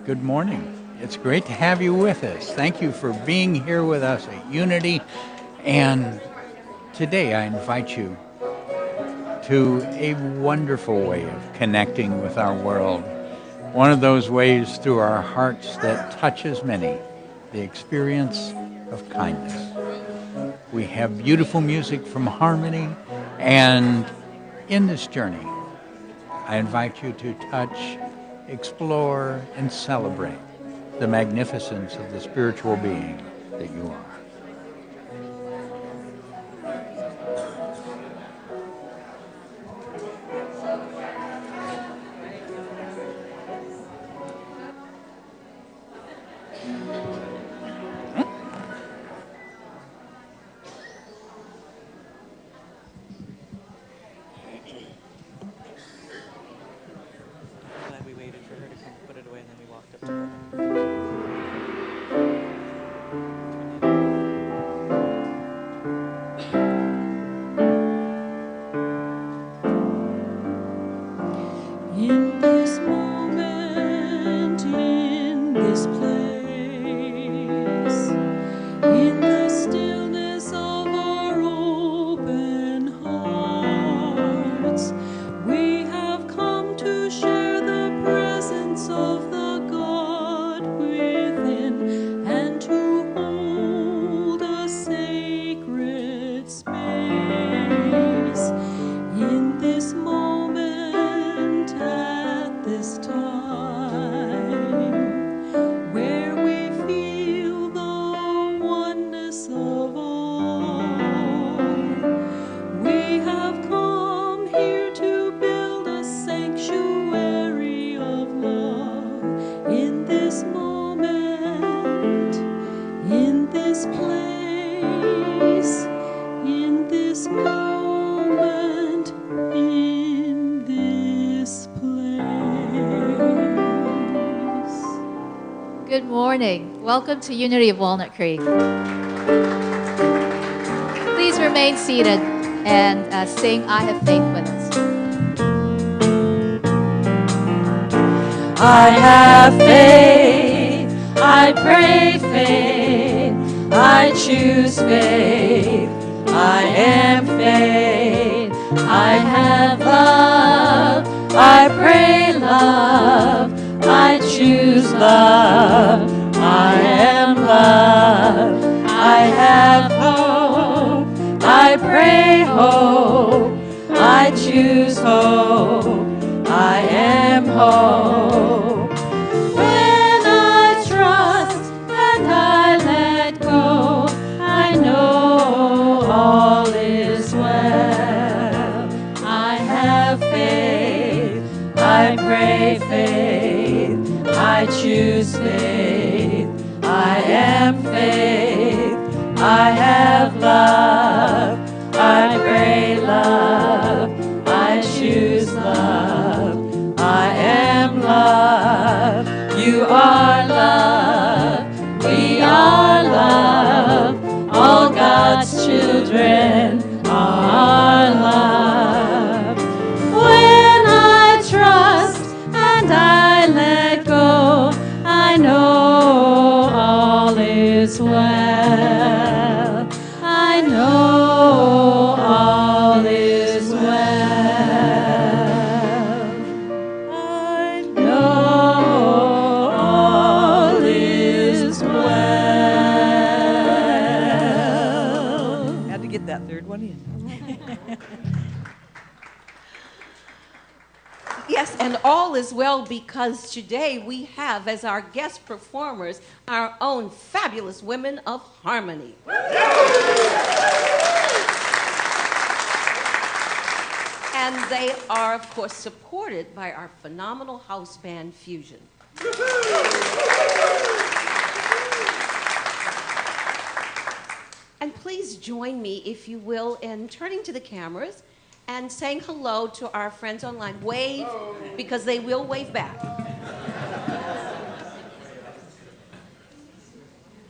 Good morning. It's great to have you with us. Thank you for being here with us at Unity. And today I invite you to a wonderful way of connecting with our world. One of those ways through our hearts that touches many, the experience of kindness. We have beautiful music from Harmony, and in this journey, I invite you to touch, explore, and celebrate the magnificence of the spiritual being that you are. Welcome to Unity of Walnut Creek. Please remain seated and sing I Have Faith with us. I have faith, I pray faith, I choose faith, I am faith, I have love, I pray love, I choose love. I am love, I have hope, I pray hope, I choose hope, I am hope. When I trust and I let go, I know all is well. I have faith, I pray faith, I choose faith. I am faith, I have love, I pray love, I choose love, I am love, you are love, we are love, all God's children are love. When I trust and I let go, I know well, I know all is well, I know all is well. Had to get that third one in. Yes, and all is well because today we have as our guest performers our own fabulous women of Harmony. And they are, of course, supported by our phenomenal house band, Fusion. And please join me, if you will, in turning to the cameras and saying hello to our friends online. Wave, because they will wave back.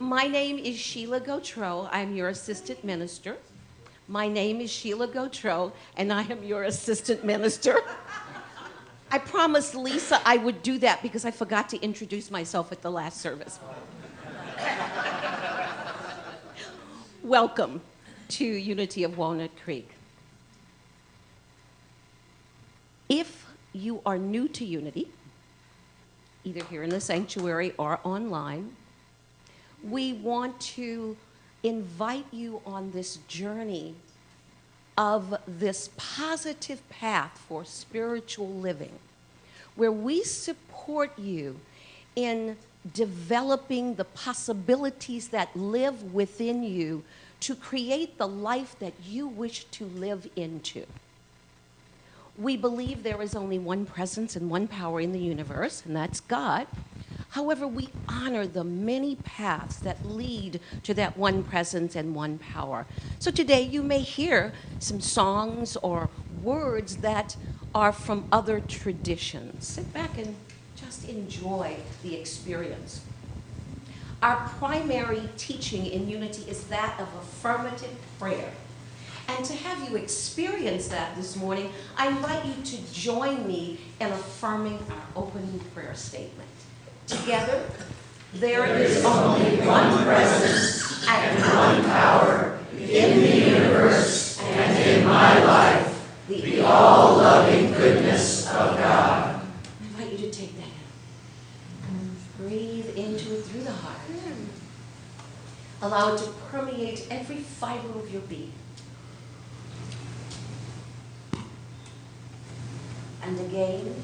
My name is Sheila Gautreaux. I'm your assistant minister. My name is Sheila Gautreaux, and I am your assistant minister. I promised Lisa I would do that because I forgot to introduce myself at the last service. Welcome to Unity of Walnut Creek. If you are new to Unity, either here in the sanctuary or online, we want to invite you on this journey of this positive path for spiritual living, where we support you in developing the possibilities that live within you to create the life that you wish to live into. We believe there is only one presence and one power in the universe, and that's God. However, we honor the many paths that lead to that one presence and one power. So today you may hear some songs or words that are from other traditions. Sit back and just enjoy the experience. Our primary teaching in Unity is that of affirmative prayer. And to have you experience that this morning, I invite you to join me in affirming our opening prayer statement. Together, there is only one presence and one power in the universe and in my life, the all-loving goodness of God. I invite you to take that in. Breathe into it through the heart. Allow it to permeate every fiber of your being. And again,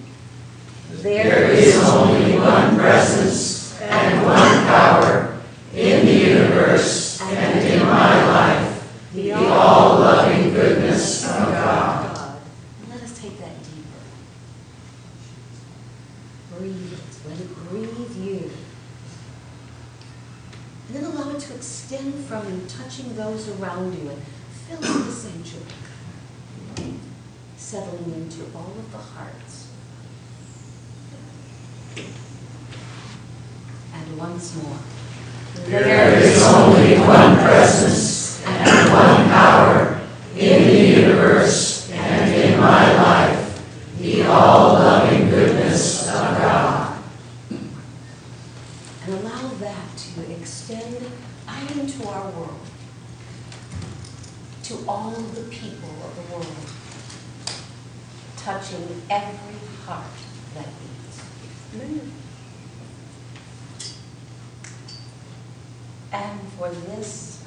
there is only one presence and one power in the universe and in my life, the all-loving goodness of God. Let us take that deeper. Breathe it. Let it breathe you. And then allow it to extend from you, touching those around you and filling the sanctuary. Settling into all of the hearts. And once more. There is only one presence and one power in the universe and in my life, the all-loving goodness of God. And allow that to extend out into our world, to all of the people of the world, touching every heart that beats. And for this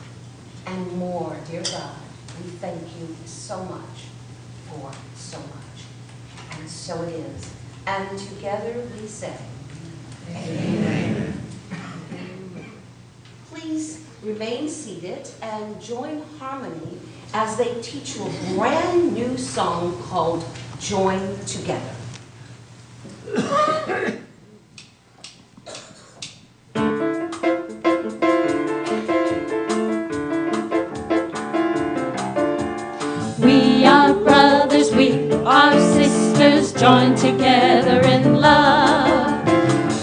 and more, dear God, we thank you so much for so much. And so it is. And together we say, Amen. Please remain seated and join harmony as they teach you a brand new song called Join Together. We are brothers, we are sisters, joined together in love.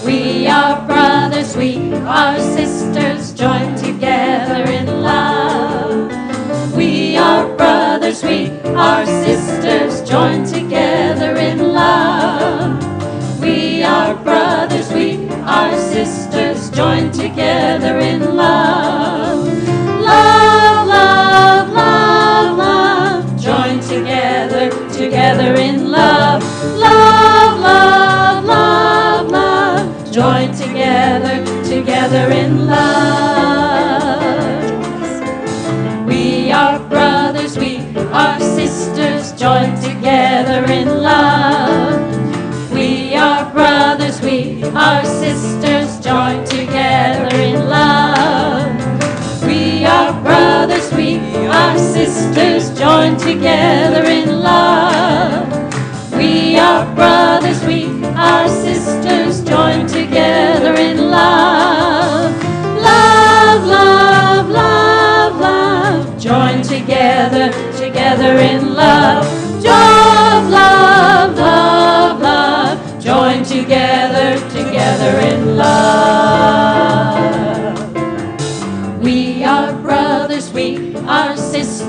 We are brothers, we are sisters, joined together in love. We are brothers, we are sisters, joined together in love. We are brothers, we are sisters, joined together in love. Love, love, love, love, joined together, together in love. Love, love, love, love, joined together, together in love. We are brothers, we are sisters, joined together in love. We are brothers, we are sisters, joined together in love. We are brothers, we are sisters, joined together in love. We are brothers, we are sisters, joined together in love. Love, love, love, love, joined together, together in love. Love, love, love, joined together, together in love.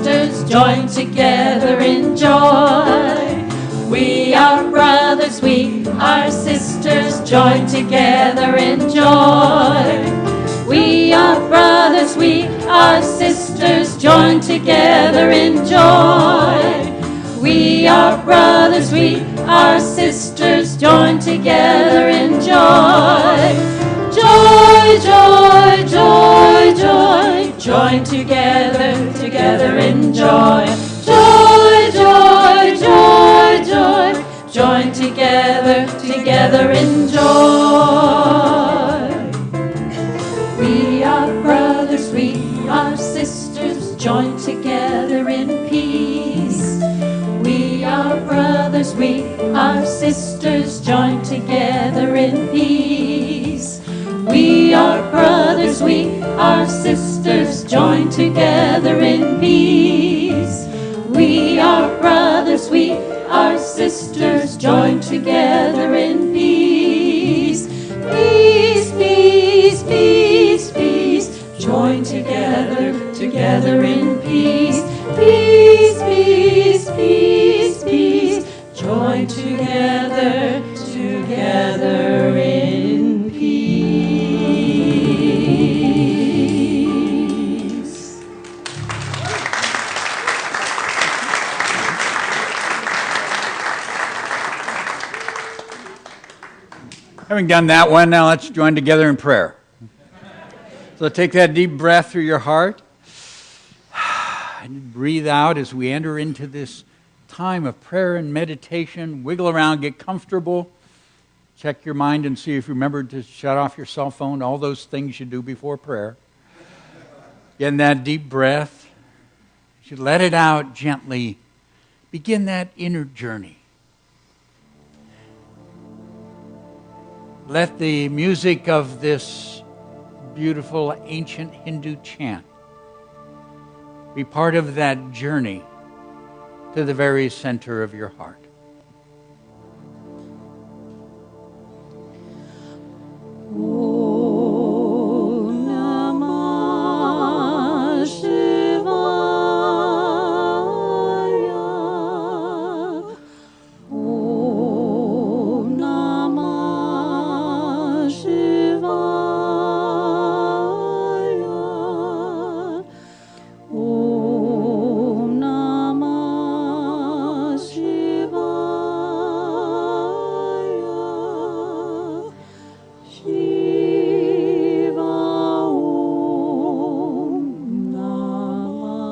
sisters joined together in joy. We are brothers, we are sisters joined together in joy. We are brothers, we are sisters joined together in joy. We are brothers, we are sisters joined together in joy. Joy, joy, joy, joy, joined together, together in joy. Joy, joy, joy, joy, joined together, together in joy. We are brothers, we are sisters joined together in peace. We are brothers, we are sisters joined together in peace. We are brothers, we are sisters joined together in peace. We are brothers, we are sisters joined together in peace. Peace, peace, peace, peace, joined together, together in peace. Peace, peace, peace, peace, joined together, together in peace. Having done that one, now let's join together in prayer. So take that deep breath through your heart and breathe out as we enter into this time of prayer and meditation. Wiggle around, get comfortable. Check your mind and see if you remembered to shut off your cell phone, all those things you do before prayer. Get in that deep breath. You should let it out gently. Begin that inner journey. Let the music of this beautiful ancient Hindu chant be part of that journey to the very center of your heart. Om Namah Shivaya. Om Namah Shivaya. Om Namah Shivaya. Shiva Om Namah.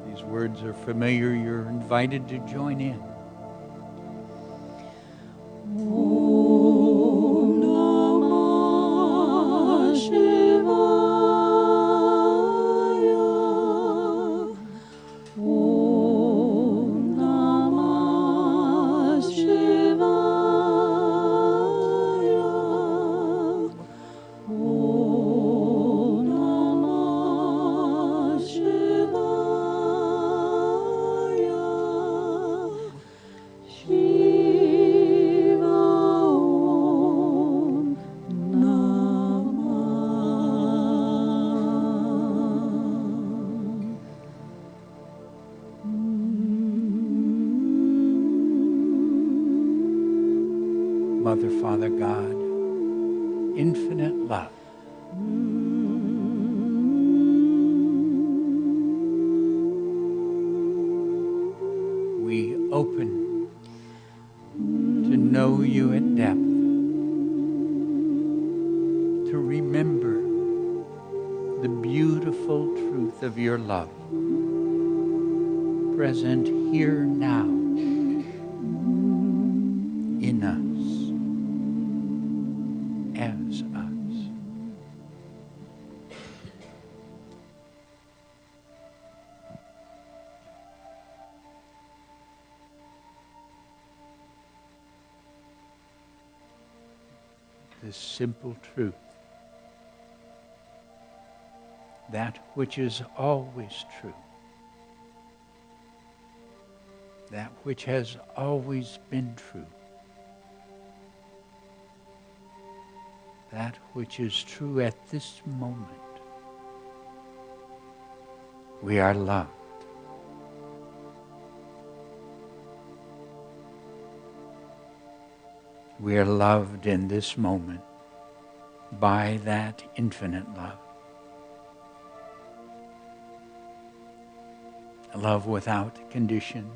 These words are familiar. You're invited to join in. Om Namah Shivaya. Om Namah Shivaya. Om Namah Shivaya. Shiva Om Namah. Mother, Father, God, infinite love. We open to know you at depth, to remember the beautiful truth of your love, present here now in us, as us. This simple truth, that which is always true, that which has always been true, that which is true at this moment, We are loved. We are loved in this moment by that infinite love. A love without condition,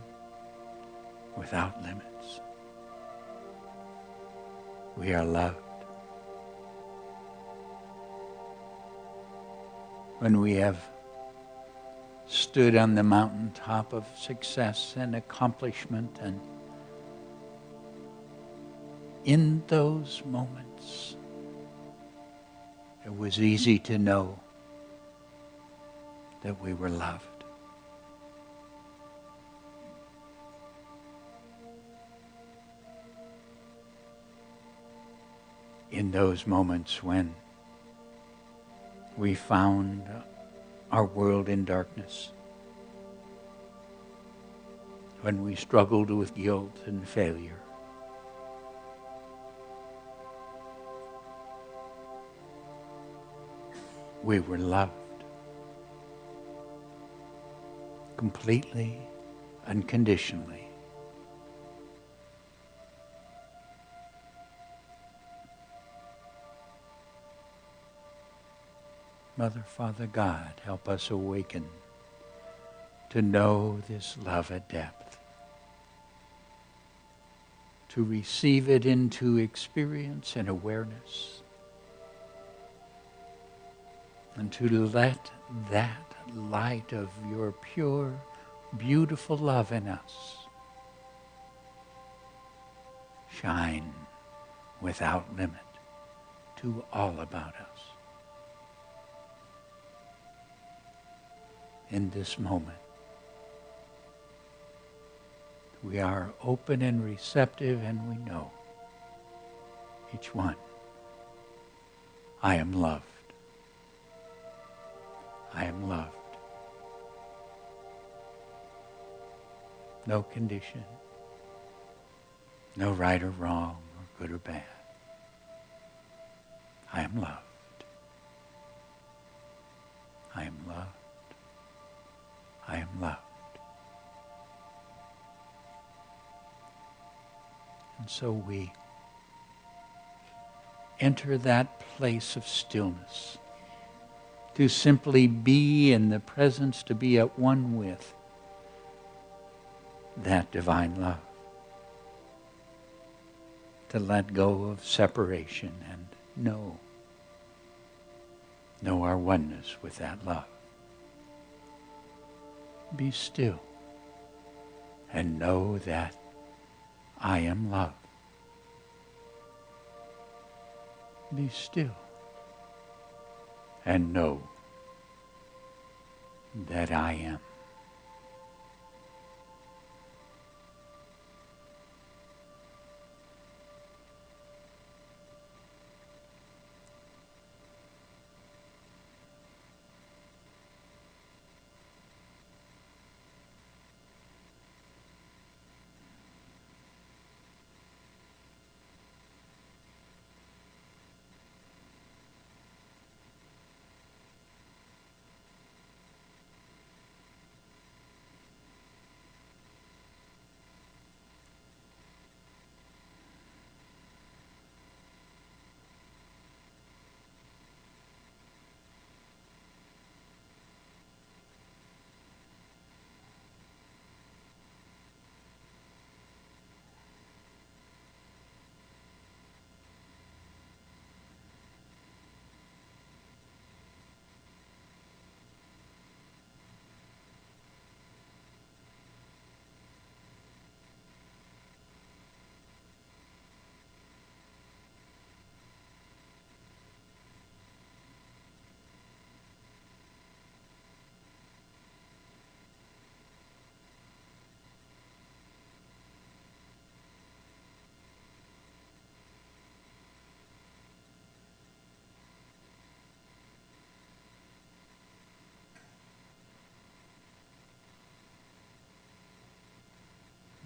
without limits. We are loved. When we have stood on the mountaintop of success and accomplishment, and in those moments, it was easy to know that we were loved. In those moments when we found our world in darkness, when we struggled with guilt and failure, we were loved completely, unconditionally. Mother, Father, God, help us awaken to know this love at depth, to receive it into experience and awareness, and to let that light of your pure, beautiful love in us shine without limit to all about us. In this moment, we are open and receptive, and we know, each one, I am loved. I am loved. No condition, no right or wrong, or good or bad. I am loved. I am loved. I am loved. And so we enter that place of stillness to simply be in the presence, to be at one with that divine love. To let go of separation and know our oneness with that love. Be still and know that I am love. Be still and know that I am.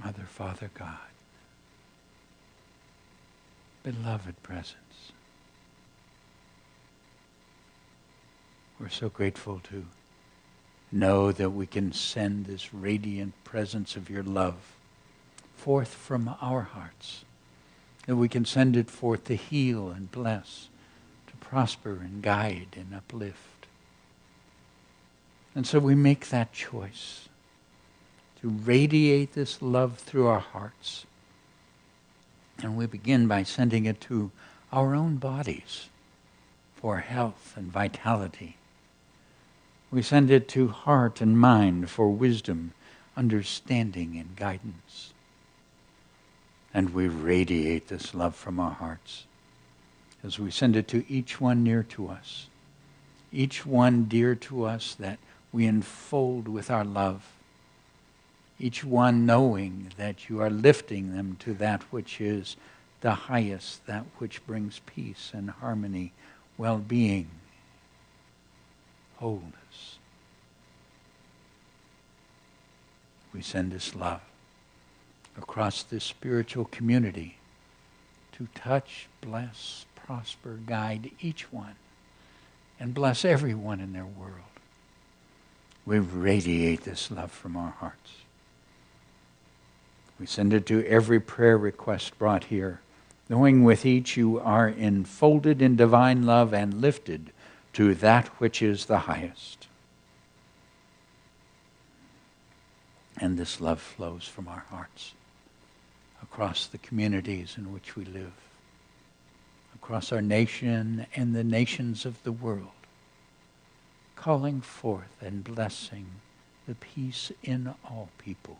Mother, Father, God, beloved presence, we're so grateful to know that we can send this radiant presence of your love forth from our hearts, that we can send it forth to heal and bless, to prosper and guide and uplift. And so we make that choice to radiate this love through our hearts. And we begin by sending it to our own bodies for health and vitality. We send it to heart and mind for wisdom, understanding, and guidance. And we radiate this love from our hearts as we send it to each one near to us, each one dear to us that we enfold with our love, each one knowing that you are lifting them to that which is the highest, that which brings peace and harmony, well-being, wholeness. We send this love across this spiritual community to touch, bless, prosper, guide each one, and bless everyone in their world. We radiate this love from our hearts. We send it to every prayer request brought here, knowing with each you are enfolded in divine love and lifted to that which is the highest. And this love flows from our hearts across the communities in which we live, across our nation and the nations of the world, calling forth and blessing the peace in all people.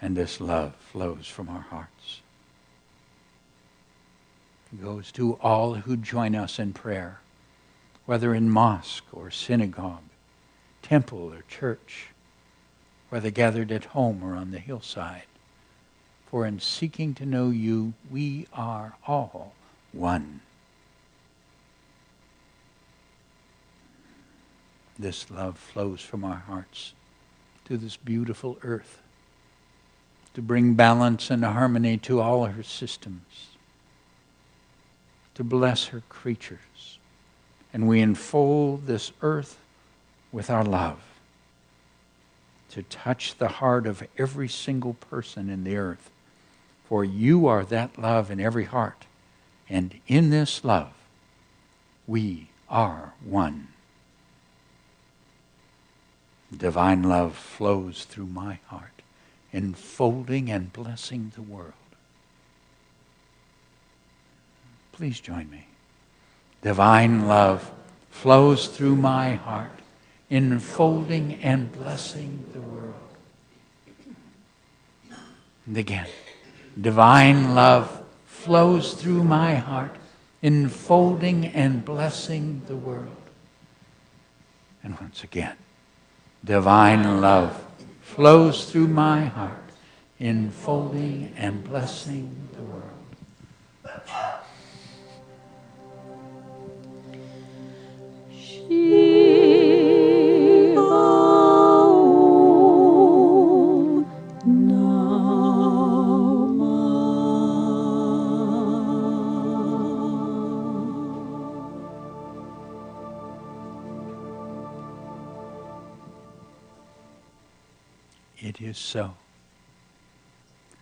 And this love flows from our hearts. It goes to all who join us in prayer, whether in mosque or synagogue, temple or church, whether gathered at home or on the hillside. For in seeking to know you, we are all one. This love flows from our hearts to this beautiful earth, to bring balance and harmony to all her systems, to bless her creatures. And we enfold this earth with our love, to touch the heart of every single person in the earth. For you are that love in every heart, and in this love, we are one. Divine love flows through my heart, enfolding and blessing the world. Please join me. Divine love flows through my heart, enfolding and blessing the world. And again, divine love flows through my heart, enfolding and blessing the world. And once again, divine love flows through my heart, enfolding and blessing the world. It is so.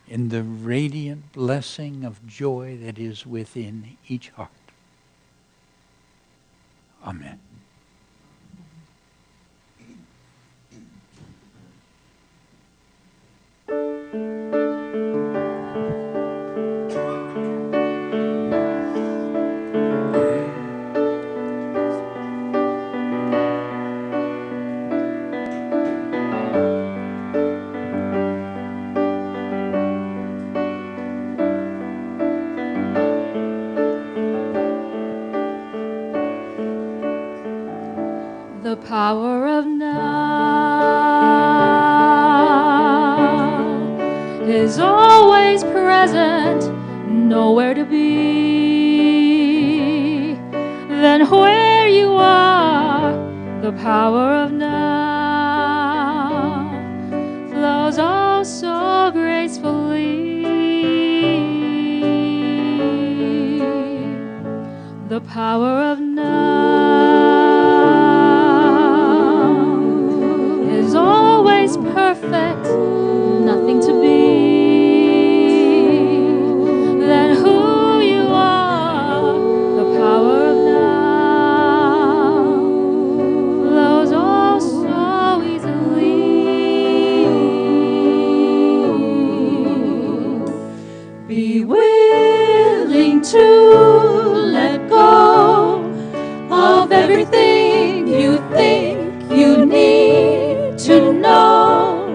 In the radiant blessing of joy that is within each heart. Amen. The power of now is always present, nowhere to be. Then where you are, the power of now flows oh so gracefully. The power of now to let go of everything you think you need to know.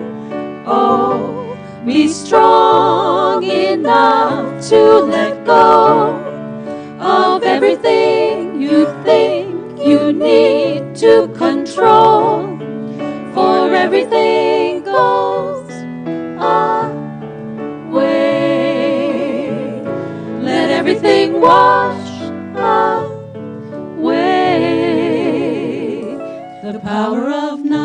Oh, be strong enough to let go of everything you think you need to control. For everything goes away. Let everything wash away. The power of now.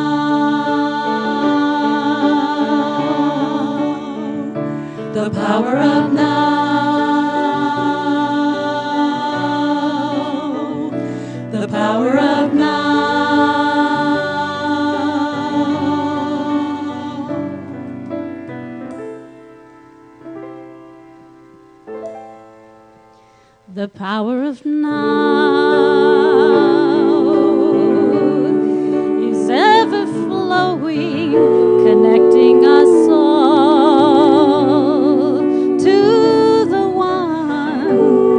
The power of now. The power of now. The power of now is ever flowing, connecting us all to the one.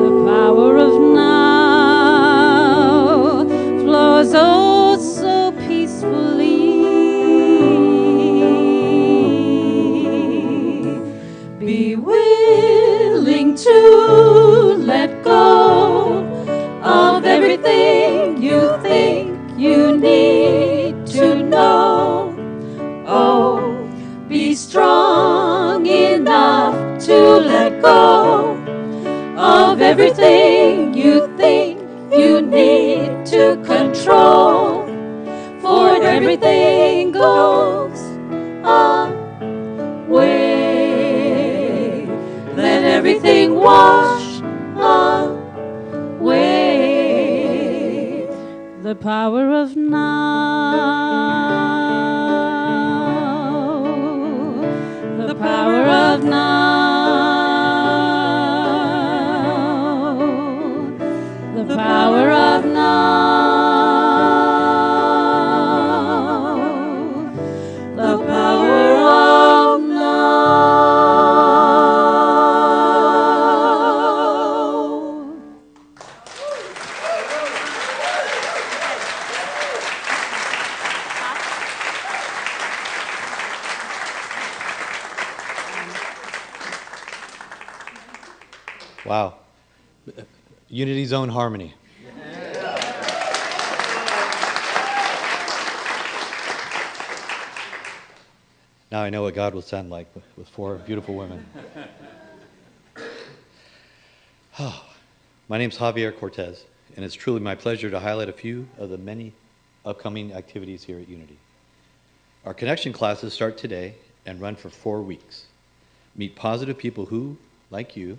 The power of now flows oh so peacefully. Be willing to let go of everything you think you need to know. Oh, be strong enough to let go of everything you think you need to control. For everything goes away. Let everything wash away. The power of now. The power of now. The power of now. The power of now. Wow. Unity Zone Harmony. Now I know what God will sound like with four beautiful women. My name's Javier Cortez, and it's truly my pleasure to highlight a few of the many upcoming activities here at Unity. Our connection classes start today and run for 4 weeks. Meet positive people who, like you,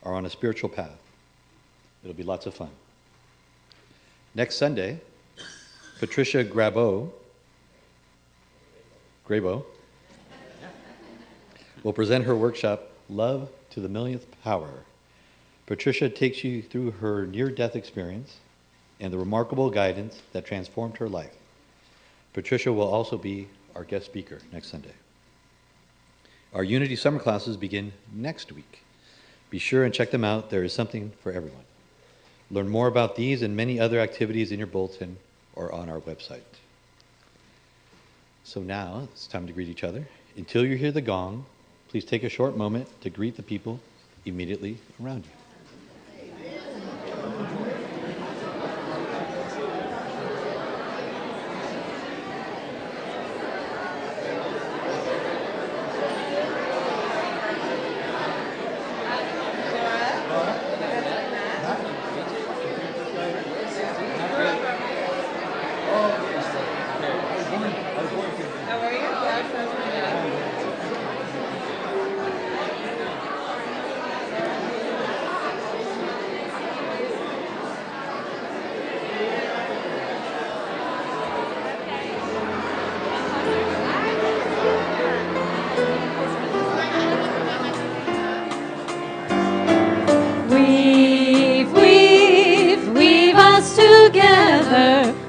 are on a spiritual path. It'll be lots of fun. Next Sunday, Patricia Grabo will present her workshop, Love to the Millionth Power. Patricia takes you through her near-death experience and the remarkable guidance that transformed her life. Patricia will also be our guest speaker next Sunday. Our Unity summer classes begin next week. Be sure and check them out. There is something for everyone. Learn more about these and many other activities in your bulletin or on our website. So now it's time to greet each other. Until you hear the gong, please take a short moment to greet the people immediately around you.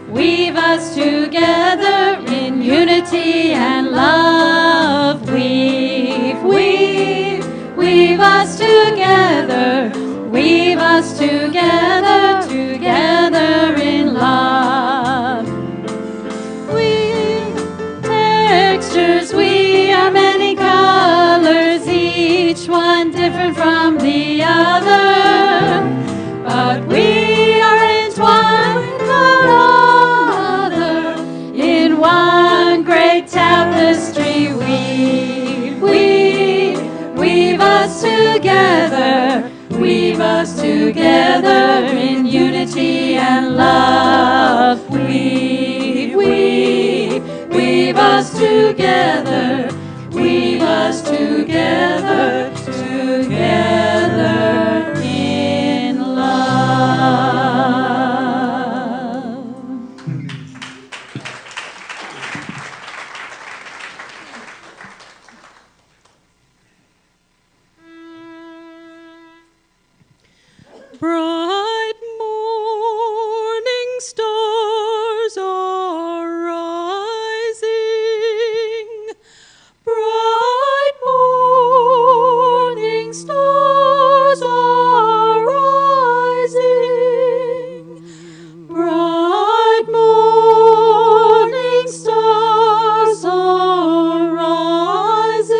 Weave us together in unity and love. Weave us together. weave us together, together in love. We textures, we are many colors, each one different from the other, but we are entwined with one another in one great tapestry. Weave us together in unity and love. Weave us together, together in love. Bright morning stars are rising. Bright morning stars are rising. Bright morning stars are rising.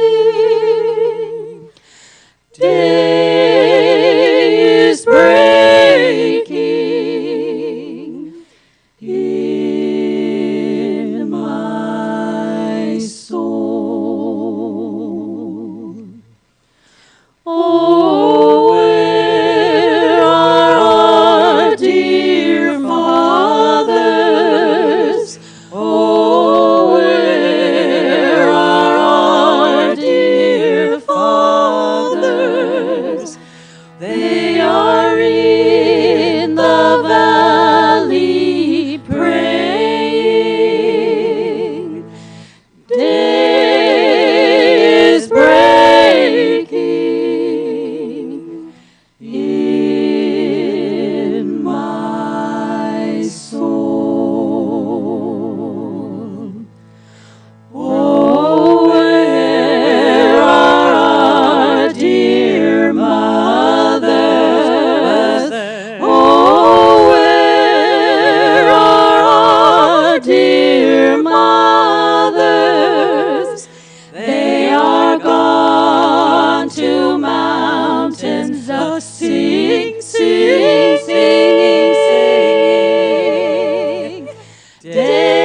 Day is breaking in my soul. Oh, where are our dear fathers? Oh, where are our dear fathers? They are in the valley praying. Day is breaking in my soul. Oh, where are our dear mothers? Oh, where are our dear mothers? They are gone to mountains of singing. Day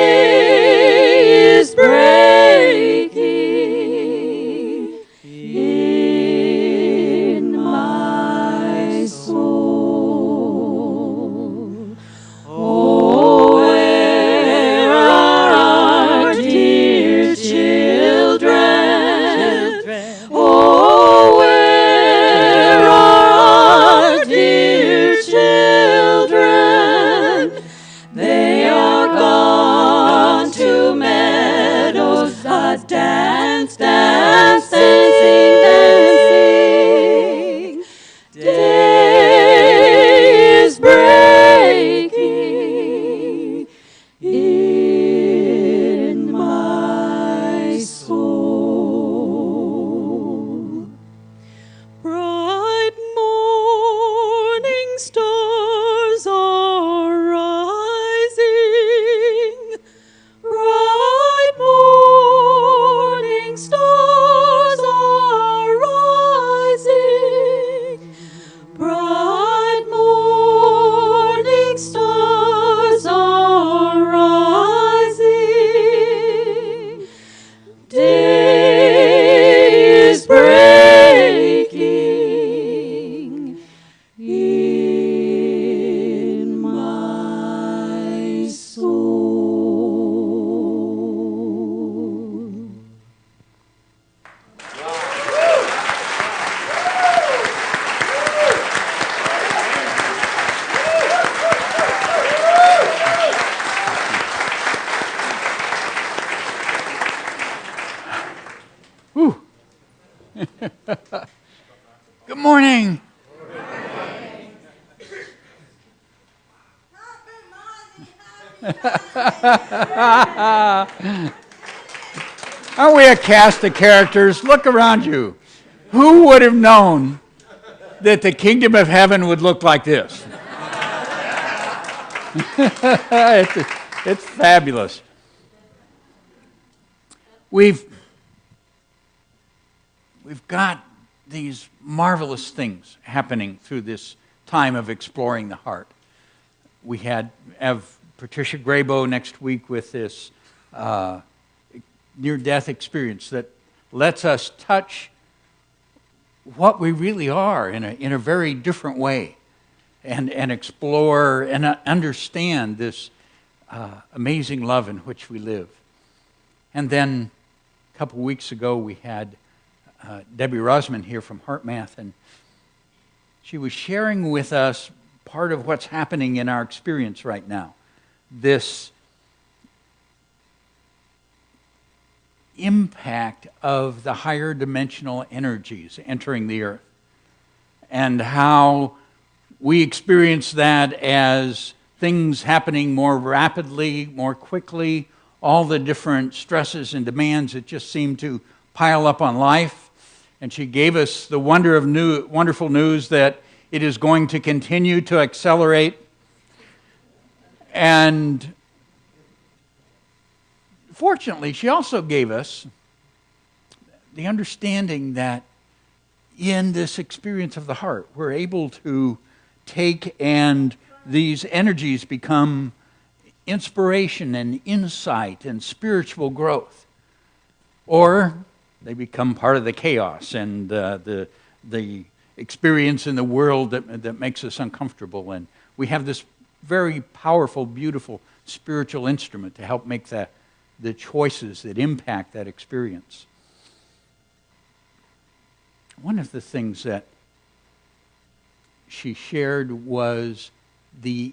is breaking in my soul. Oh, where are our dear children? Oh, where are our dear children? They are gone to meadows that dance, dancing. Day is breaking in my soul. Bright morning stars are rising. Bright morning stars are rising. Bright morning stars are rising. Day is breaking in my soul. Good morning. Aren't we a cast of characters? Look around you. Who would have known that the kingdom of heaven would look like this. It's fabulous. We've got these marvelous things happening through this time of exploring the heart. We have Patricia Graybo next week with this near-death experience that lets us touch what we really are in a very different way, and explore and understand this amazing love in which we live. And then a couple weeks ago we had Debbie Rosman here from HeartMath, and she was sharing with us part of what's happening in our experience right now. This impact of the higher dimensional energies entering the earth, and how we experience that as things happening more rapidly, more quickly, all the different stresses and demands that just seem to pile up on life. And she gave us the wonderful news that it is going to continue to accelerate. And fortunately, she also gave us the understanding that in this experience of the heart, we're able to take, and these energies become inspiration and insight and spiritual growth. Or they become part of the chaos and the experience in the world that makes us uncomfortable. And we have this very powerful, beautiful spiritual instrument to help make the choices that impact that experience. One of the things that she shared was the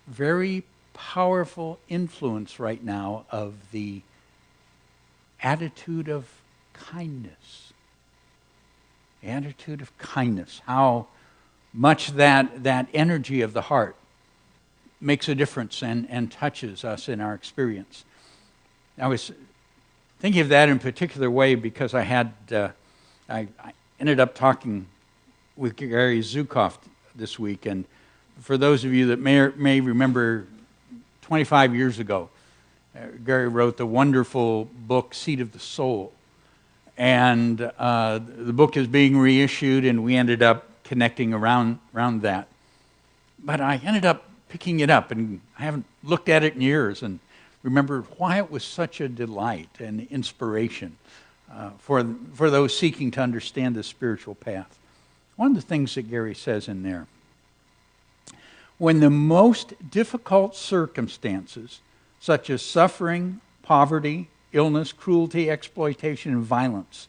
very powerful influence right now of the attitude of kindness. The attitude of kindness. How much that energy of the heart makes a difference and touches us in our experience. I was thinking of that in a particular way because I ended up talking with Gary Zukoff this week, and for those of you that may remember, 25 years ago, Gary wrote the wonderful book Seed of the Soul, and the book is being reissued, and we ended up connecting around that. But I ended up picking it up, and I haven't looked at it in years, and remembered why it was such a delight and inspiration for those seeking to understand the spiritual path. One of the things that Gary says in there: when the most difficult circumstances, such as suffering, poverty, illness, cruelty, exploitation, and violence,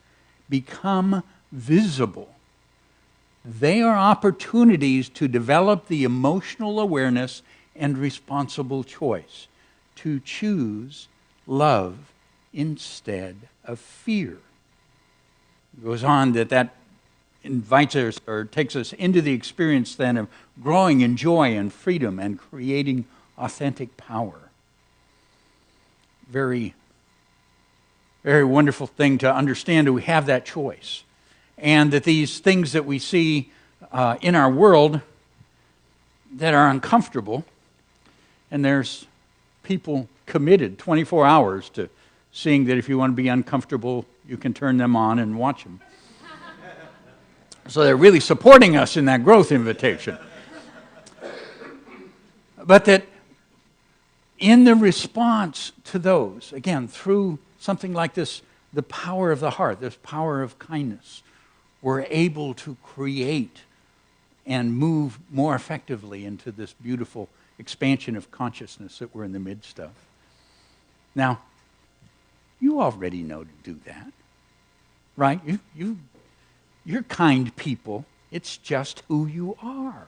become visible, they are opportunities to develop the emotional awareness and responsible choice to choose love instead of fear. It goes on that invites us or takes us into the experience then of growing in joy and freedom and creating authentic power. Very, very wonderful thing to understand that we have that choice. And that these things that we see in our world that are uncomfortable, and there's people committed 24 hours to seeing that if you want to be uncomfortable, you can turn them on and watch them. So they're really supporting us in that growth invitation. But that in the response to those, again, through something like this, the power of the heart, this power of kindness, we're able to create and move more effectively into this beautiful expansion of consciousness that we're in the midst of. Now, you already know to do that, right? You're kind people. It's just who you are.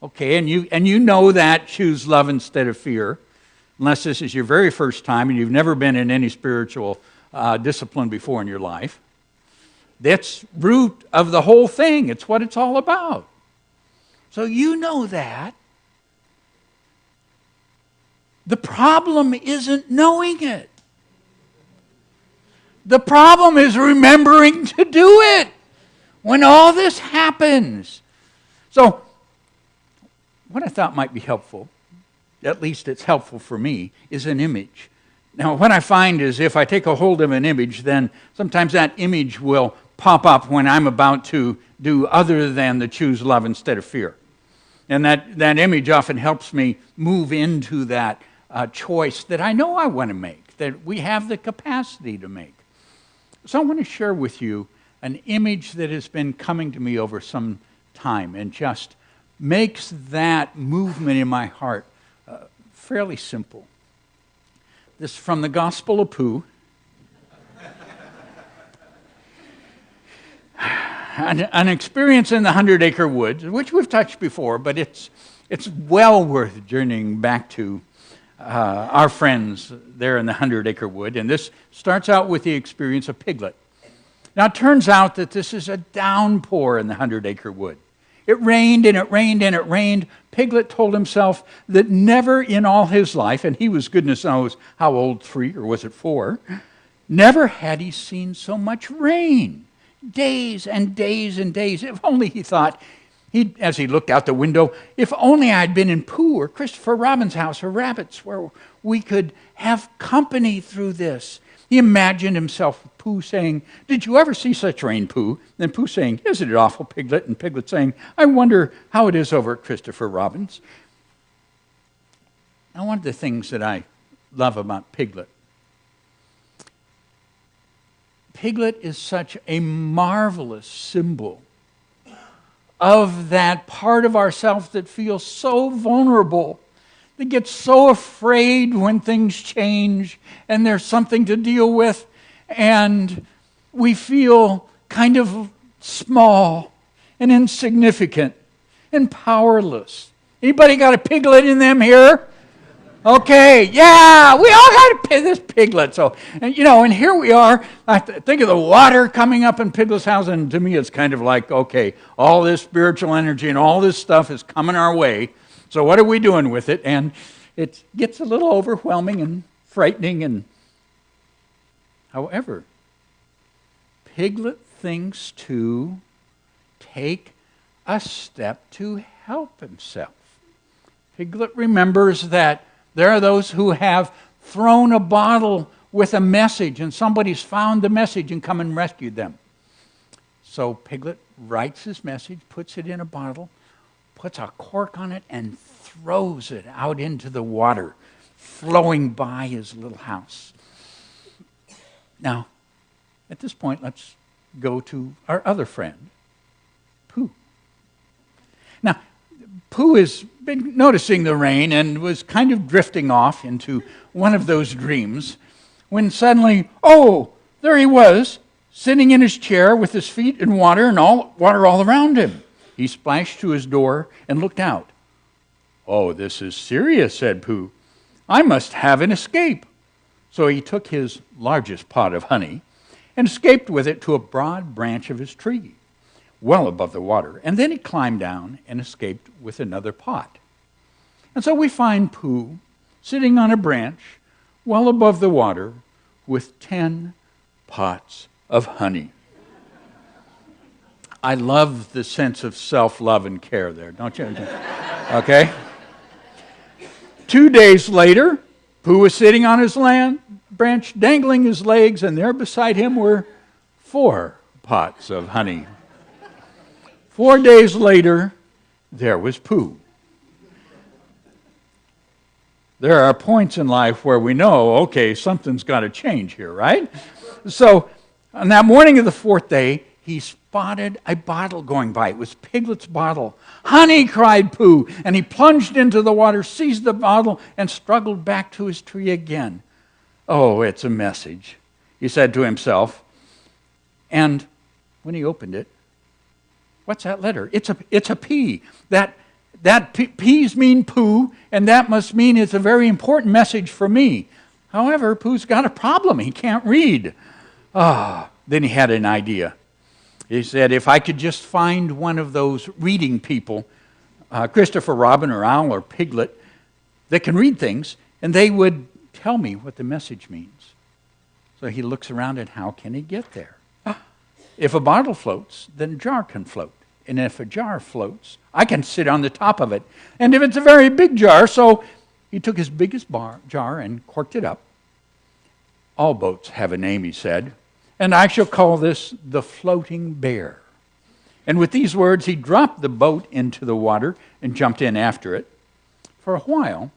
Okay, and you know that. Choose love instead of fear. Unless this is your very first time and you've never been in any spiritual discipline before in your life. That's root of the whole thing. It's what it's all about. So you know that. The problem isn't knowing it. The problem is remembering to do it. When all this happens, So, what I thought might be helpful, at least it's helpful for me, is an image. Now, what I find is if I take a hold of an image, then sometimes that image will pop up when I'm about to do other than to choose love instead of fear. And that image often helps me move into that choice that I know I want to make, that we have the capacity to make. So I want to share with you an image that has been coming to me over some time and just makes that movement in my heart fairly simple. This is from the Gospel of Pooh. An experience in the 100-acre woods, which we've touched before, but it's well worth journeying back to our friends there in the 100-acre wood. And this starts out with the experience of Piglet. Now, it turns out that this is a downpour in the 100-acre wood. It rained and it rained and it rained. Piglet told himself that never in all his life, and he was goodness knows how old, 3 or was it 4, never had he seen so much rain. Days and days and days. If only, he thought, as he looked out the window, if only I'd been in Pooh or Christopher Robin's house or Rabbit's where we could have company through this. He imagined himself, Pooh saying, "Did you ever see such rain, Pooh?" Then Pooh saying, "Isn't it awful, Piglet?" And Piglet saying, "I wonder how it is over at Christopher Robin's." Now, one of the things that I love about Piglet is such a marvelous symbol of that part of ourselves that feels so vulnerable, that gets so afraid when things change and there's something to deal with, and we feel kind of small and insignificant and powerless. Anybody got a Piglet in them here? Okay, yeah, we all got this Piglet. So, and here we are. I think of the water coming up in Piglet's house, and to me it's kind of like, okay, all this spiritual energy and all this stuff is coming our way. So what are we doing with it? And it gets a little overwhelming and frightening. And however, Piglet thinks to take a step to help himself. Piglet remembers that there are those who have thrown a bottle with a message, and somebody's found the message and come and rescued them. So Piglet writes his message, puts it in a bottle, puts a cork on it, and throws it out into the water, flowing by his little house. Now, at this point, let's go to our other friend, Pooh. Now, Pooh has been noticing the rain and was kind of drifting off into one of those dreams when suddenly, there he was, sitting in his chair with his feet in water and water all around him. He splashed to his door and looked out. "Oh, this is serious," said Pooh. "I must have an escape." So he took his largest pot of honey and escaped with it to a broad branch of his tree, well above the water, and then he climbed down and escaped with another pot. And so we find Pooh sitting on a branch well above the water with 10 pots of honey. I love the sense of self-love and care there, don't you? Okay? 2 days later, Pooh was sitting on his branch, dangling his legs, and there beside him were 4 pots of honey. 4 days later, there was Pooh. There are points in life where we know, okay, something's got to change here, right? So, on that morning of the 4th day, he spotted a bottle going by. It was Piglet's bottle. "Honey!" cried Pooh, and he plunged into the water, seized the bottle, and struggled back to his tree again. "Oh, it's a message," he said to himself. And when he opened it, what's that letter? It's a P. That P's mean Pooh, and that must mean it's a very important message for me. However, Pooh's got a problem. He can't read. Then he had an idea. He said, if I could just find one of those reading people, Christopher Robin or Owl or Piglet, that can read things, and they would tell me what the message means. So he looks around, and how can he get there? If a bottle floats, then a jar can float. And if a jar floats, I can sit on the top of it. And if it's a very big jar, so he took his biggest jar and corked it up. All boats have a name, he said, and I shall call this the floating bear. And with these words, he dropped the boat into the water and jumped in after it. For a while,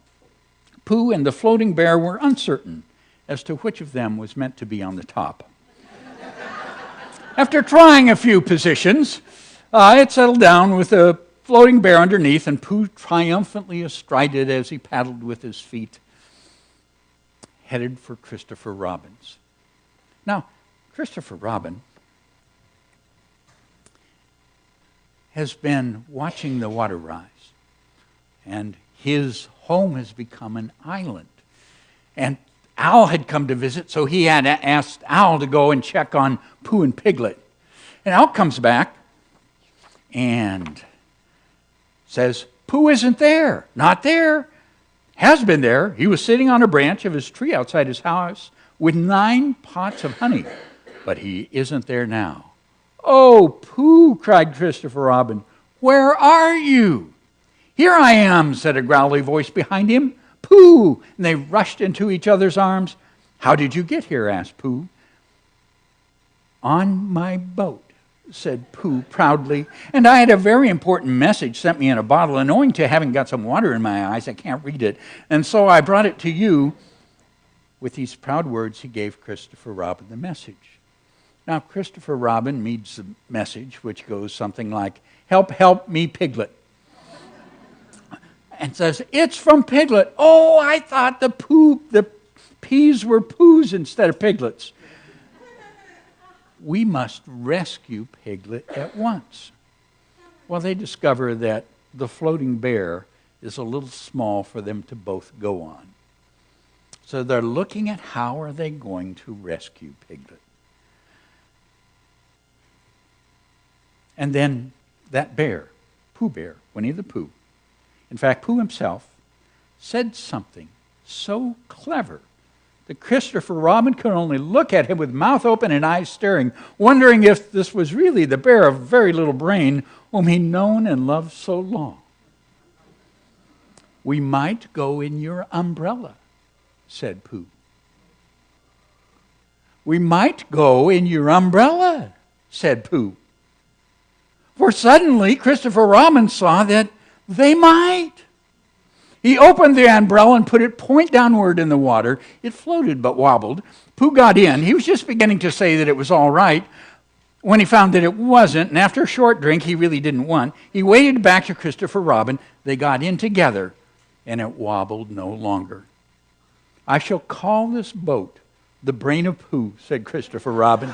Pooh and the floating bear were uncertain as to which of them was meant to be on the top. After trying a few positions, it settled down with the floating bear underneath, and Pooh triumphantly astride it as he paddled with his feet, headed for Christopher Robin's. Now, Christopher Robin has been watching the water rise, and his home has become an island. And Al had come to visit, so he had asked Al to go and check on Pooh and Piglet. And Al comes back and says, Pooh isn't there. Not there. Has been there. He was sitting on a branch of his tree outside his house with 9 pots of honey, but he isn't there now. Oh, Pooh, cried Christopher Robin, where are you? Here I am, said a growly voice behind him. Pooh! And they rushed into each other's arms. How did you get here? Asked Pooh. On my boat, said Pooh proudly, and I had a very important message sent me in a bottle, and owing to having got some water in my eyes, I can't read it, and so I brought it to you. With these proud words, he gave Christopher Robin the message. Now, Christopher Robin reads the message, which goes something like, help, help me, Piglet. And says, it's from Piglet. Oh, I thought the peas were Poohs instead of piglets. We must rescue Piglet at once. Well, they discover that the floating bear is a little small for them to both go on. So they're looking at how are they going to rescue Piglet. And then that bear, Pooh Bear, Winnie the Pooh, in fact, Pooh himself, said something so clever that Christopher Robin could only look at him with mouth open and eyes staring, wondering if this was really the bear of very little brain whom he'd known and loved so long. We might go in your umbrella, said Pooh. We might go in your umbrella, said Pooh. For suddenly Christopher Robin saw that they might. He opened the umbrella and put it point downward in the water. It floated but wobbled. Pooh got in. He was just beginning to say that it was all right when he found that it wasn't, and after a short drink he really didn't want, he waded back to Christopher Robin. They got in together, and it wobbled no longer. I shall call this boat the Brain of Pooh, said Christopher Robin.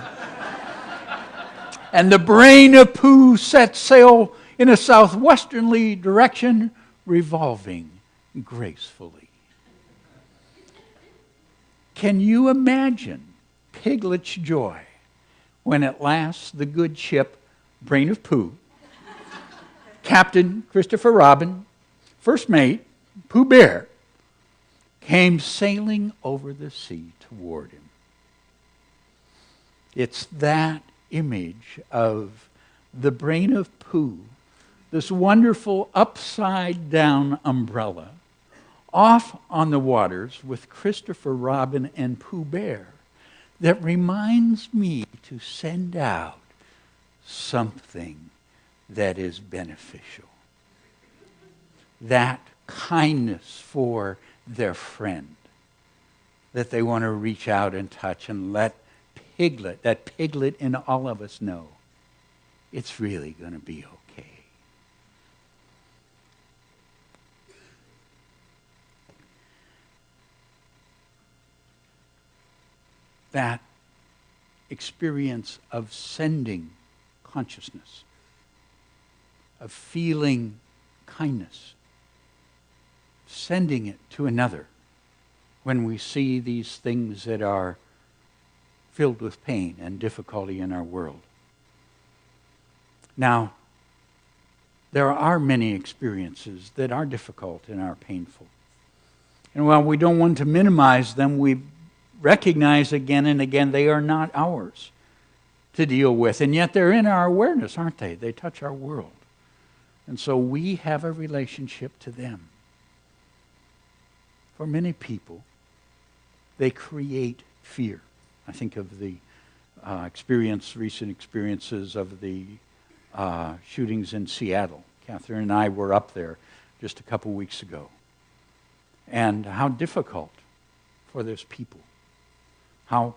And the Brain of Pooh set sail in a southwesterly direction, revolving gracefully. Can you imagine Piglet's joy when at last the good ship Brain of Pooh, Captain Christopher Robin, First Mate Pooh Bear, came sailing over the sea toward him? It's that image of the Brain of Pooh, this wonderful upside-down umbrella, off on the waters with Christopher Robin and Pooh Bear, that reminds me to send out something that is beneficial. That kindness for their friend, that they want to reach out and touch and let Piglet, that Piglet in all of us know it's really going to be okay. That experience of sending consciousness, of feeling kindness, sending it to another when we see these things that are filled with pain and difficulty in our world. Now, there are many experiences that are difficult and are painful. And while we don't want to minimize them, we recognize again and again they are not ours. to deal with, and yet they're in our awareness, aren't they? They touch our world. And so we have a relationship to them. For many people, they create fear. I think of the recent experiences of the shootings in Seattle. Catherine and I were up there just a couple weeks ago. And how difficult for those people. How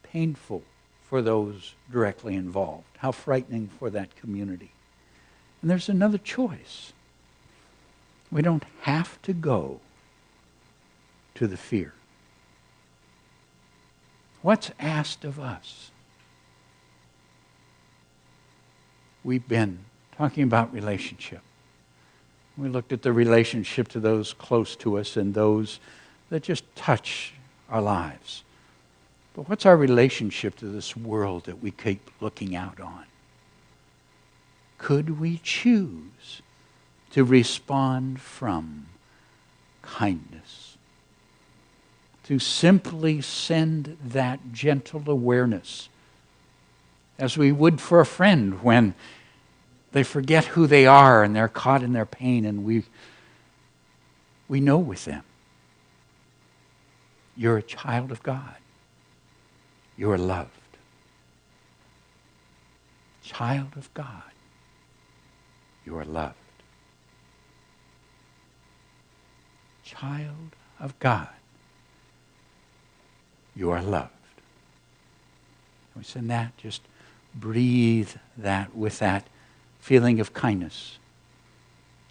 painful for those directly involved. How frightening for that community. And there's another choice. We don't have to go to the fear. What's asked of us? We've been talking about relationship. We looked at the relationship to those close to us and those that just touch our lives. But what's our relationship to this world that we keep looking out on? Could we choose to respond from kindness? To simply send that gentle awareness, as we would for a friend when they forget who they are and they're caught in their pain, and we know with them, you're a child of God. You're loved. Child of God. You are loved. Child of God. You are loved. We send that, just breathe that with that feeling of kindness.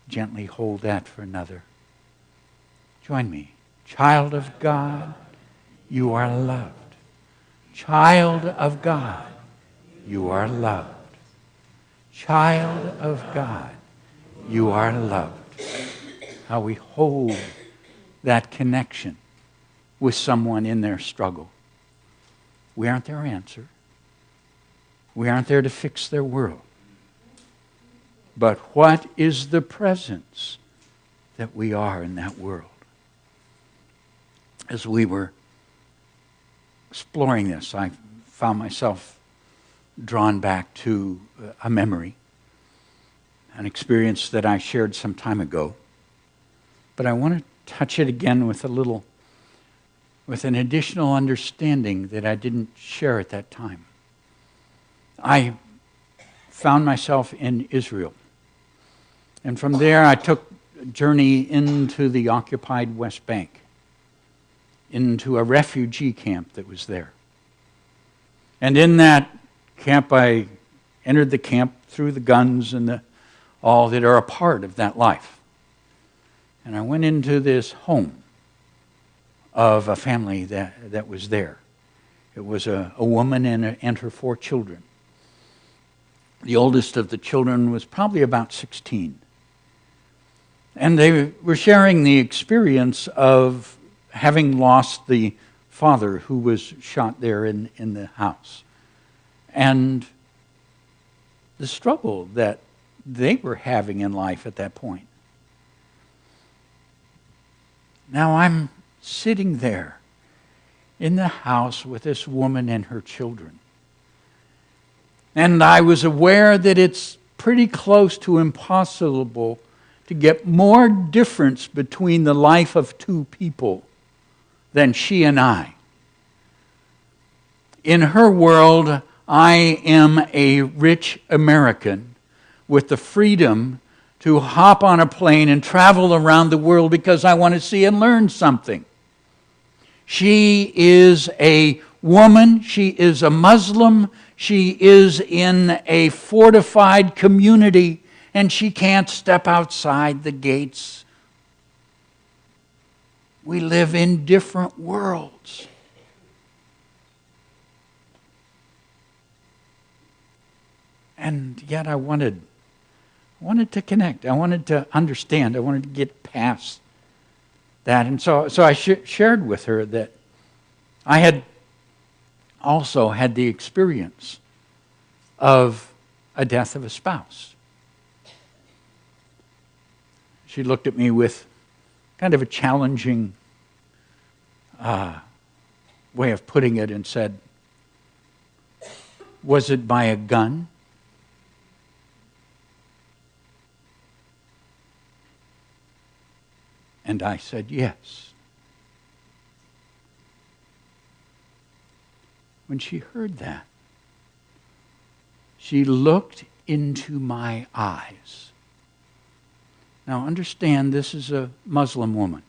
Gently hold that for another. Join me. Child of God, you are loved. Child of God, you are loved. Child of God, you are loved. How we hold that connection with someone in their struggle. We aren't their answer. We aren't there to fix their world. But what is the presence that we are in that world? As we were exploring this, I found myself drawn back to a memory, an experience that I shared some time ago. But I want to touch it again with an additional understanding that I didn't share at that time. I found myself in Israel. And from there I took a journey into the occupied West Bank, into a refugee camp that was there. And in that camp, I entered the camp through the guns and all that are a part of that life. And I went into this home of a family that was there. It was a woman and her 4 children. The oldest of the children was probably about 16. And they were sharing the experience of having lost the father who was shot there in the house. And the struggle that they were having in life at that point. Now I'm sitting there in the house with this woman and her children. And I was aware that it's pretty close to impossible to get more difference between the life of 2 people than she and I. In her world, I am a rich American with the freedom to hop on a plane and travel around the world because I want to see and learn something. She is a woman, she is a Muslim, she is in a fortified community, and she can't step outside the gates. We live in different worlds. And yet I wanted to connect. I wanted to understand. I wanted to get past that. And so I shared with her that I had also had the experience of a death of a spouse. She looked at me with kind of a challenging way of putting it and said, Was it by a gun? And I said, yes. When she heard that, she looked into my eyes. Now understand, this is a Muslim woman.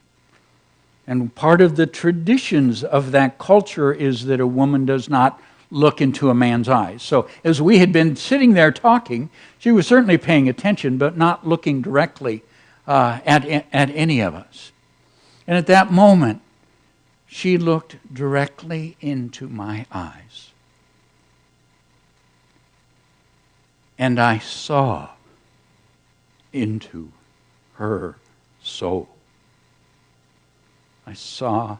And part of the traditions of that culture is that a woman does not look into a man's eyes. So as we had been sitting there talking, she was certainly paying attention, but not looking directly at any of us. And at that moment, she looked directly into my eyes. And I saw into her soul. I saw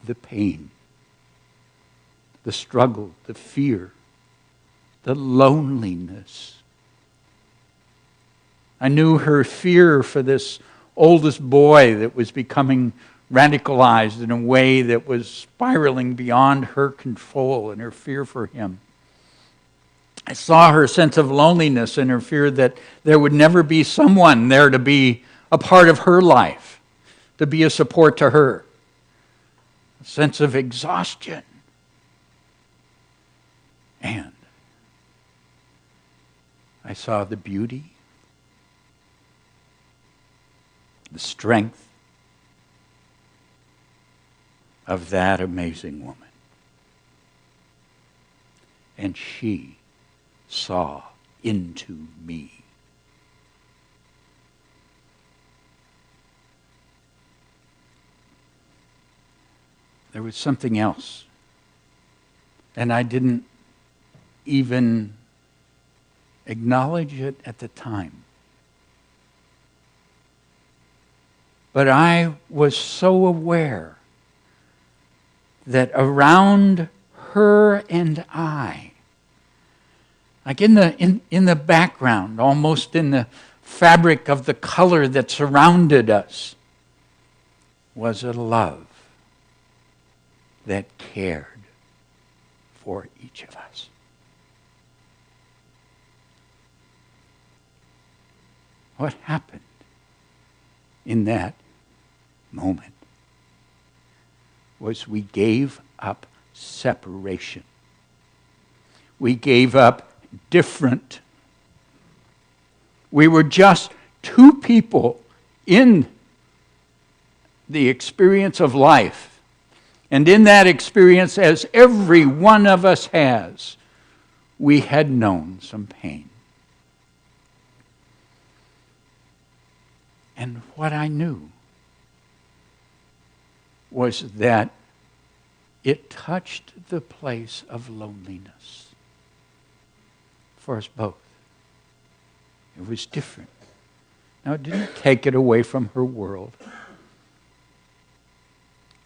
the pain, the struggle, the fear, the loneliness. I knew her fear for this oldest boy that was becoming radicalized in a way that was spiraling beyond her control, and her fear for him. I saw her sense of loneliness and her fear that there would never be someone there to be a part of her life, to be a support to her. A sense of exhaustion. And I saw the beauty, the strength of that amazing woman. And she saw into me. There was something else. And I didn't even acknowledge it at the time. But I was so aware that around her and I, like in the background, almost in the fabric of the color that surrounded us, was a love that cared for each of us. What happened in that moment was we gave up separation. We gave up different. We were just two people in the experience of life. And in that experience, as every one of us has, we had known some pain. And what I knew was that it touched the place of loneliness for us both. It was different. Now, it didn't take it away from her world.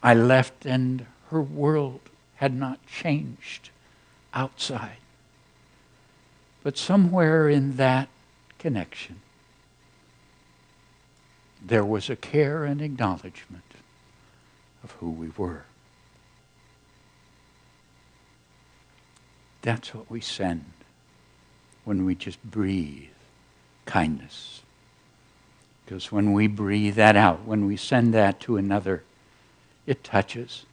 I left and her world had not changed outside. But somewhere in that connection, there was a care and acknowledgement of who we were. That's what we send when we just breathe kindness. Because when we breathe that out, when we send that to another, it touches.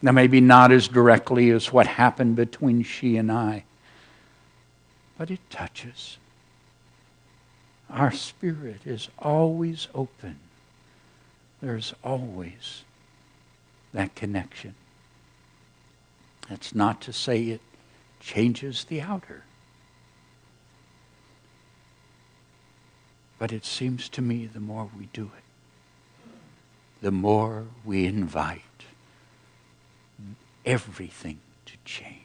Now, maybe not as directly as what happened between she and I, but it touches. Our spirit is always open. There's always that connection. That's not to say it changes the outer. But it seems to me the more we do it, the more we invite everything to change.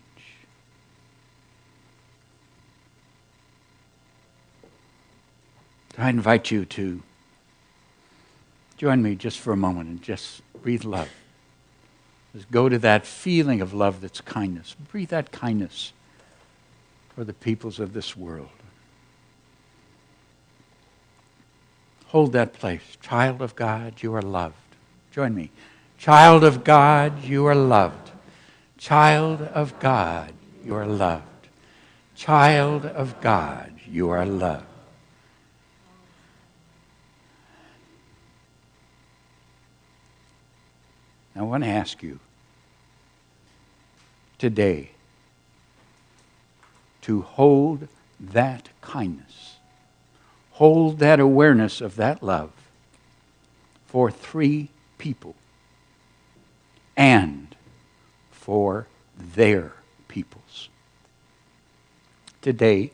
I invite you to join me just for a moment and just breathe love. Just go to that feeling of love that's kindness. Breathe that kindness for the peoples of this world. Hold that place. Child of God, you are loved. Join me. Child of God, you are loved. Child of God, you are loved. Child of God, you are loved. I want to ask you today to hold that kindness, hold that awareness of that love for 3 people and for their peoples. Today,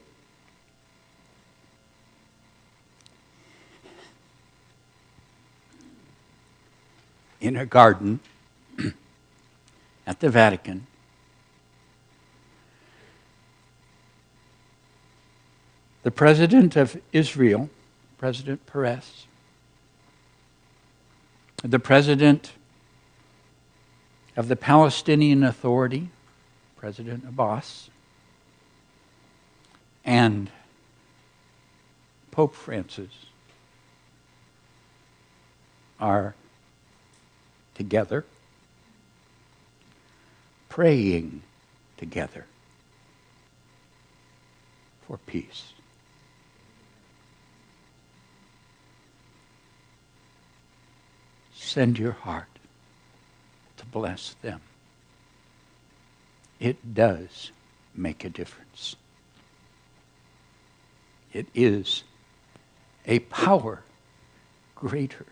in a garden at the Vatican, the President of Israel, President Peres, the President of the Palestinian Authority, President Abbas, and Pope Francis are together, praying together for peace. Send your heart to bless them. It does make a difference. It is a power greater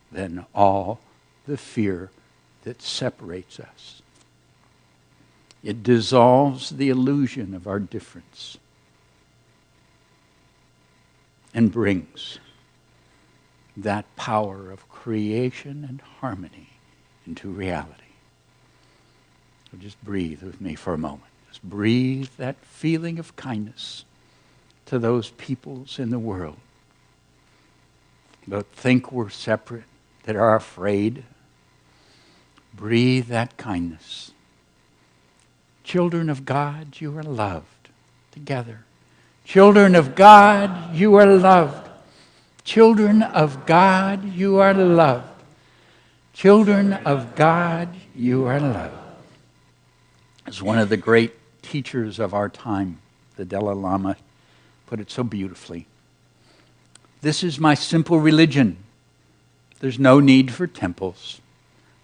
than all the fear that separates us. It dissolves the illusion of our difference and brings that power of creation and harmony into reality. So just breathe with me for a moment. Just breathe that feeling of kindness to those peoples in the world that think we're separate, that are afraid. Breathe that kindness. Children of God, you are loved together. Children of God, you are loved. Children of God, you are loved. Children of God, you are loved. As one of the great teachers of our time, the Dalai Lama, put it so beautifully. This is my simple religion. There's no need for temples,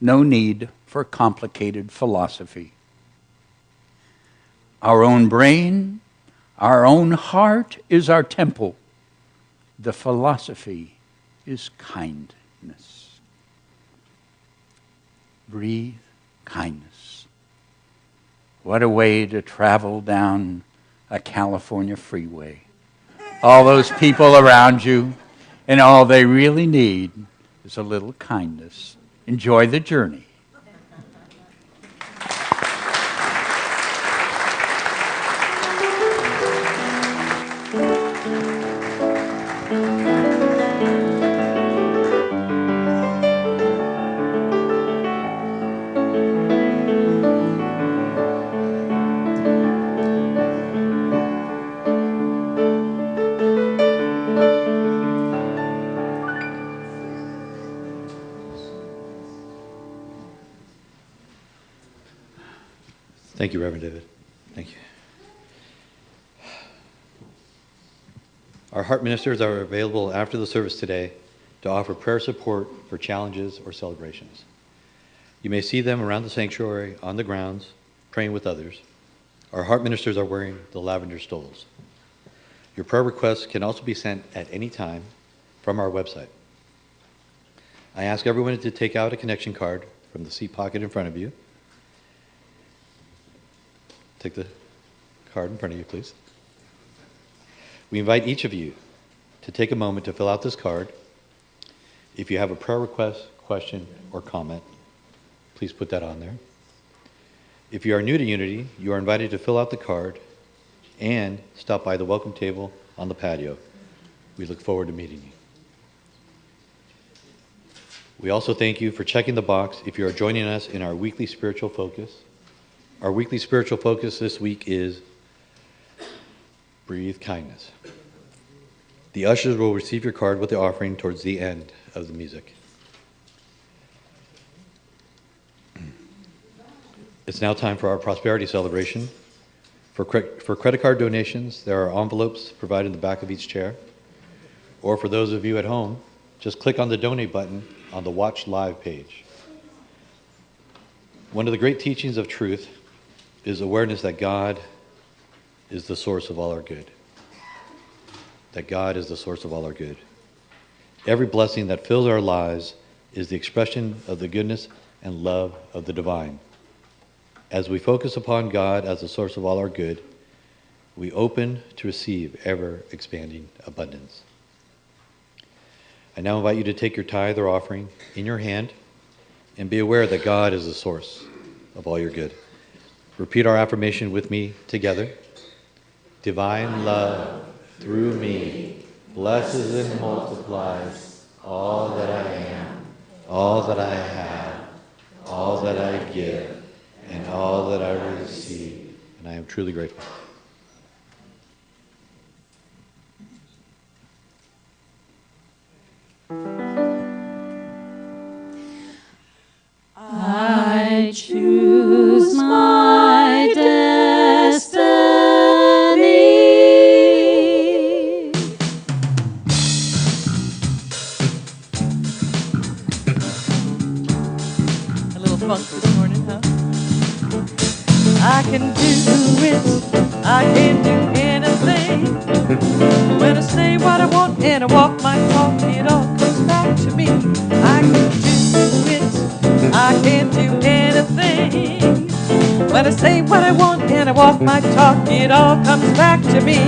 no need for complicated philosophy. Our own brain, our own heart is our temple. The philosophy is kindness. Breathe kindness. What a way to travel down a California freeway. All those people around you, and all they really need is a little kindness. Enjoy the journey. Thank you, Reverend David. Thank you. Our heart ministers are available after the service today to offer prayer support for challenges or celebrations. You may see them around the sanctuary, on the grounds, praying with others. Our heart ministers are wearing the lavender stoles. Your prayer requests can also be sent at any time from our website. I ask everyone to take out a connection card from the seat pocket in front of you. Take the card in front of you, please. We invite each of you to take a moment to fill out this card. If you have a prayer request, question, or comment, please put that on there. If you are new to Unity, you are invited to fill out the card and stop by the welcome table on the patio. We look forward to meeting you. We also thank you for checking the box if you are joining us in our weekly spiritual focus. Our weekly spiritual focus this week is Breathe Kindness. The ushers will receive your card with the offering towards the end of the music. It's now time for our prosperity celebration. For credit card donations, there are envelopes provided in the back of each chair. Or for those of you at home, just click on the donate button on the Watch Live page. One of the great teachings of truth is awareness that God is the source of all our good. That God is the source of all our good. Every blessing that fills our lives is the expression of the goodness and love of the divine. As we focus upon God as the source of all our good, we open to receive ever-expanding abundance. I now invite you to take your tithe or offering in your hand and be aware that God is the source of all your good. Repeat our affirmation with me together. Divine love through me blesses and multiplies all that I am, all that I have, all that I give, and all that I receive. And I am truly grateful. I choose my destiny. A little funk this morning, huh? I can do it. I can do anything. When I say what I want and I walk my talk, it all comes back to me. I can do it. I can do anything. When I say what I want and I walk my talk, it all comes back to me.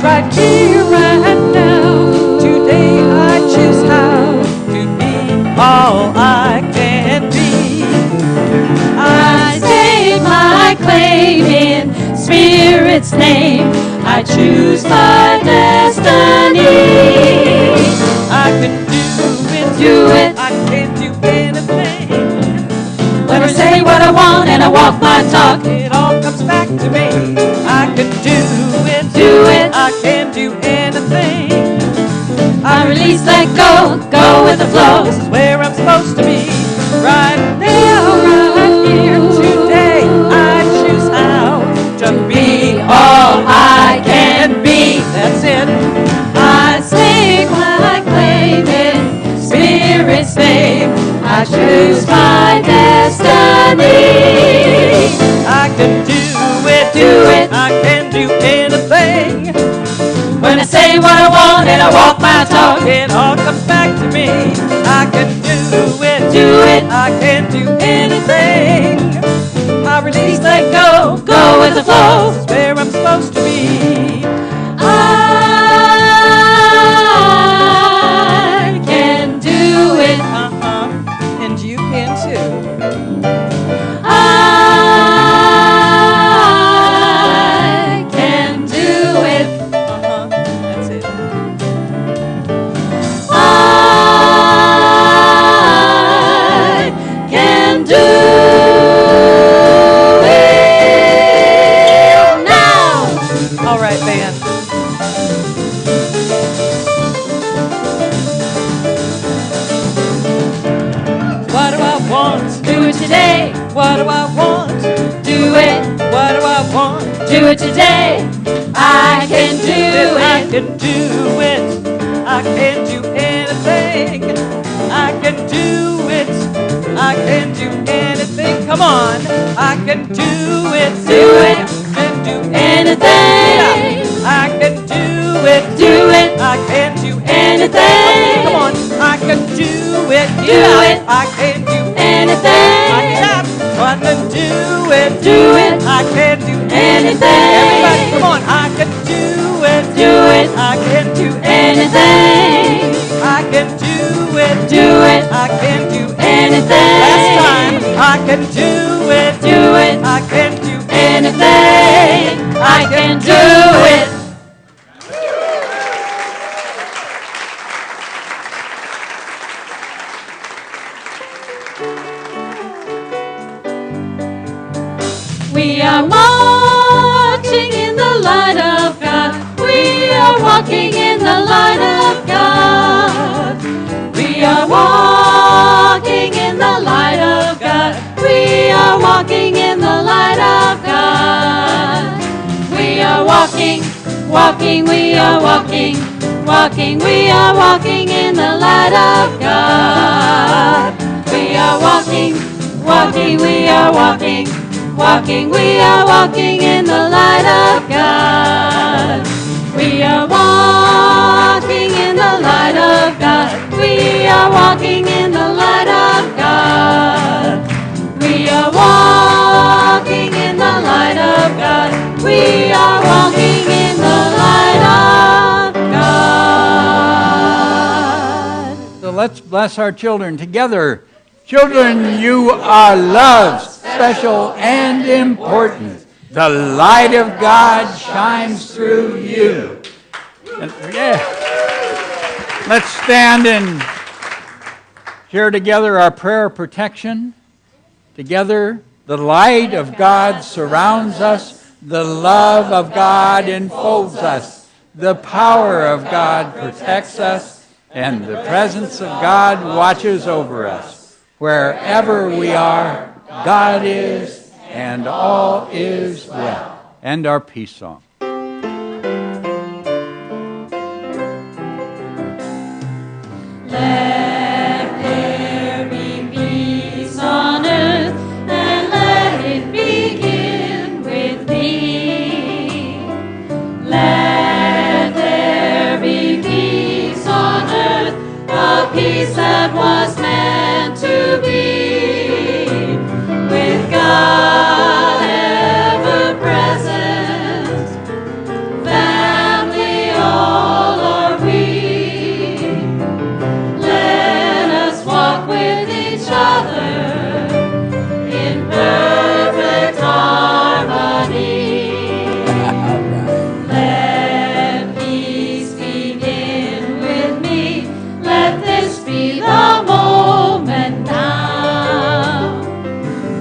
Right here, right now. Today I choose how to be all I can be. I stake my claim in Spirit's name. I choose my destiny. I can do it. Do it. I can do anything. When I say what I want and I walk my talk, It all comes back to me. I can do it. Do it. I can do anything. I release, let go, go with the flow. This is where I'm supposed to be. Right now, right here, today. I choose how to be all I can be. That's it. I stake my claim in Spirit's name. I choose my destiny. I can do it. Do it. I can do anything. When I say what I want and I walk my talk, It all comes back to me. I can do it. Do it. I can do anything. I release, let go. go with the flow. This is where I'm supposed to be. I can do it. And you can too. I can do it. That's it. I can do it now. All right, band. What do I want? Do it today. What do I want? Do it. What do I want? Do it today. I can do I it. can do it. I can do anything. I can do it. I can do anything. Come on. I can do it. Do it. Can do Anything. I can do it. Do it. I can do Anything. Come on. I can do it. Do it. I can do Anything. I can run and do it. Do it. I can do Anything. Everybody, come on. I can do it. Do it. I can do Anything. I can do it. Do it. I can do Anything. Last time. I can do it. Do it. I can do Anything. I can do it. We are marching in the light of God. We are walking in the light of God. We are walking in the light of God. We are walking in the light of God. walking, walking, we are walking, walking, we are walking in the light of God. We are walking, walking, we are walking, walking, we are walking in the light of God. We are walking in the light of God. We are walking in the light of God. We are walking in the light of God. We are walking in the light of God. So let's bless our children together. Children, you are loved, special, and important. The light of God shines through you. And, yeah. Let's stand and share together our prayer of protection. Together, the light of God surrounds us. The love of God enfolds us. The power of God protects us. And the presence of God watches over us. Wherever we are, God is, and all is well. And our peace song. Let there be peace on earth, and let it begin with me. Let there be peace on earth, a peace that was meant to be, with God ever present, family all are we. Let us walk with each other in perfect harmony. Let peace begin with me. Let this be the moment now.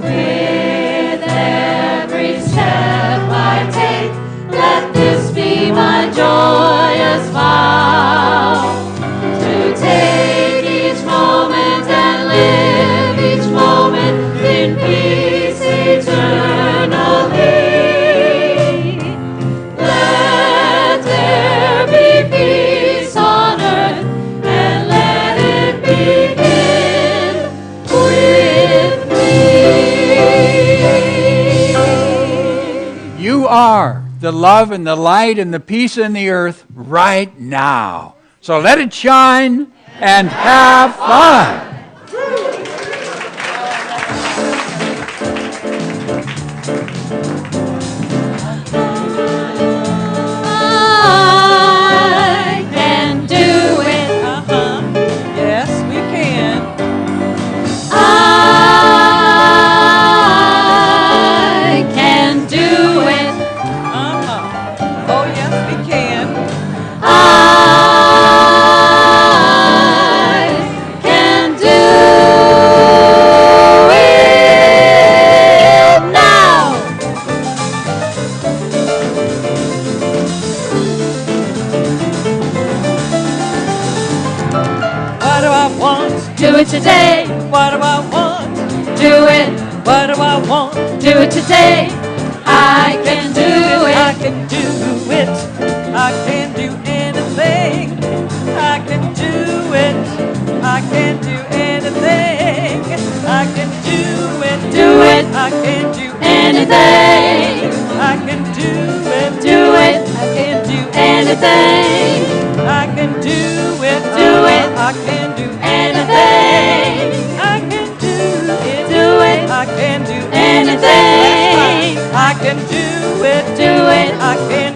With every step I take, let this be my joyous vow. To take each moment and live each moment in peace eternally. Let there be peace on earth, and let it begin with me. You are the love and the light and the peace in the earth right now. So let it shine and have fun. I can do it. Yes, we can. I can do it. Oh, yes, we can. I can do it now. What do I want? Do it today. What do I want? Do it. What do I want? Do it today. I can do I it. can do it. I can do anything. I can do it. I can do anything. I can do it. Do it. I can do Anything. I can do it. Do it. I can do Anything. I can do it. Do it. I can do Anything. I can do it. Do it. I can do Anything. I can do it. Do it. I can